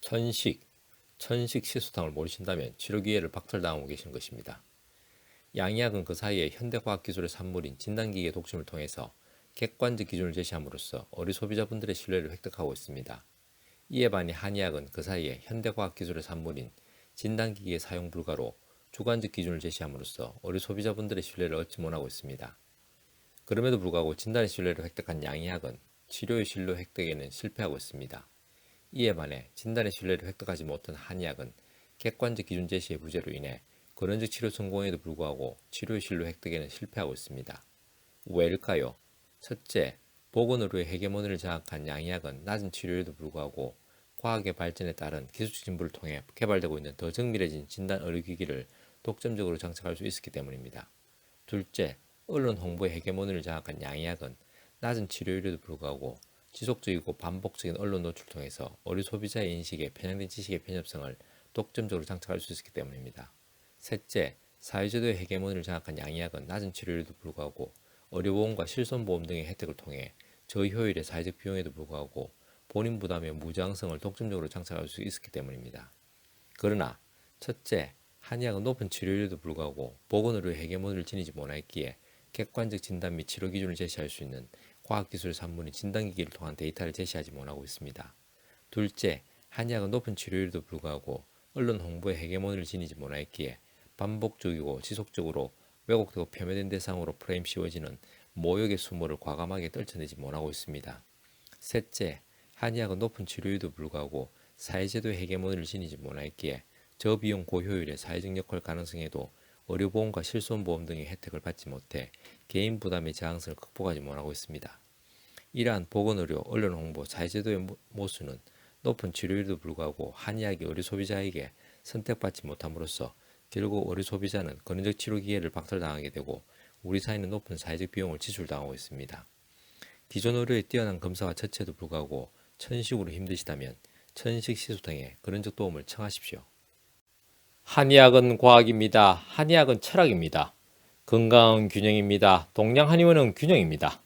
천식, 천식 시소탕을 모르신다면 치료 기회를 박탈당하고 계신 것입니다. 양의학은 그 사이에 현대과학기술의 산물인 진단기기의 독점을 통해서 객관적 기준을 제시함으로써 어린 소비자분들의 신뢰를 획득하고 있습니다. 이에 반해 한의학은 그 사이에 현대과학기술의 산물인 진단기기의 사용 불가로 주관적 기준을 제시함으로써 어린 소비자분들의 신뢰를 얻지 못하고 있습니다. 그럼에도 불구하고 진단의 신뢰를 획득한 양의학은 치료의 신뢰 획득에는 실패하고 있습니다. 이에 반해 진단의 신뢰를 획득하지 못한 한의학은 객관적 기준 제시의 부재로 인해 근원적 치료 성공에도 불구하고 치료의 신뢰 획득에는 실패하고 있습니다. 왜일까요? 첫째, 보건의료의 헤게모니를 장악한 양의학은 낮은 치료율에도 불구하고 과학의 발전에 따른 기술적 진보를 통해 개발되고 있는 더 정밀해진 진단 의료기기를 독점적으로 장착할 수 있었기 때문입니다. 둘째, 언론 홍보의 헤게모니를 장악한 양의학은 낮은 치료율에도 불구하고 지속적이고 반복적인 언론 노출을 통해서 어린 소비자의 인식에 편향된 지식의 편협성을 독점적으로 장착할 수 있었기 때문입니다. 셋째, 사회제도의 헤게모니를 장악한 양의학은 낮은 치료율에도 불구하고 의료보험과 실손보험 등의 혜택을 통해 저효율의 사회적 비용에도 불구하고 본인 부담의 무저항성을 독점적으로 장착할 수 있었기 때문입니다. 그러나 첫째, 한의학은 높은 치료율에도 불구하고 보건의료의 헤게모니를 지니지 못했기에 객관적 진단 및 치료 기준을 제시할 수 있는 과학기술 산물인 진단기기를 통한 데이터를 제시하지 못하고 있습니다. 둘째, 한의학은 높은 치료율에도 불구하고 언론 홍보의 헤게모니를 지니지 못했기에 반복적이고 지속적으로 왜곡되고 폄훼된 대상으로 프레임 씌워지는 모욕의 수모를 과감하게 떨쳐내지 못하고 있습니다. 셋째, 한의학은 높은 치료율에도 불구하고 사회제도의 헤게모니를 지니지 못했기에 저비용 고효율의 사회적 역할 가능성에도 의료보험과 실손보험 등의 혜택을 받지 못해 개인 부담의 저항성을 극복하지 못하고 있습니다. 이러한 보건의료, 언론홍보, 사회제도의 모순은 높은 치료율에도 불구하고 한의학이 의료 소비자에게 선택받지 못함으로써 결국 의료 소비자는 근원적 치료 기회를 박탈당하게 되고 우리 사회는 높은 사회적 비용을 지출당하고 있습니다. 기존 의료의 뛰어난 검사와 처치에도 불구하고 천식으로 힘드시다면 천식 시소탕에 근원적 도움을 청하십시오. 한의학은 과학입니다. 한의학은 철학입니다. 건강은 균형입니다. 동양 한의원은 균형입니다.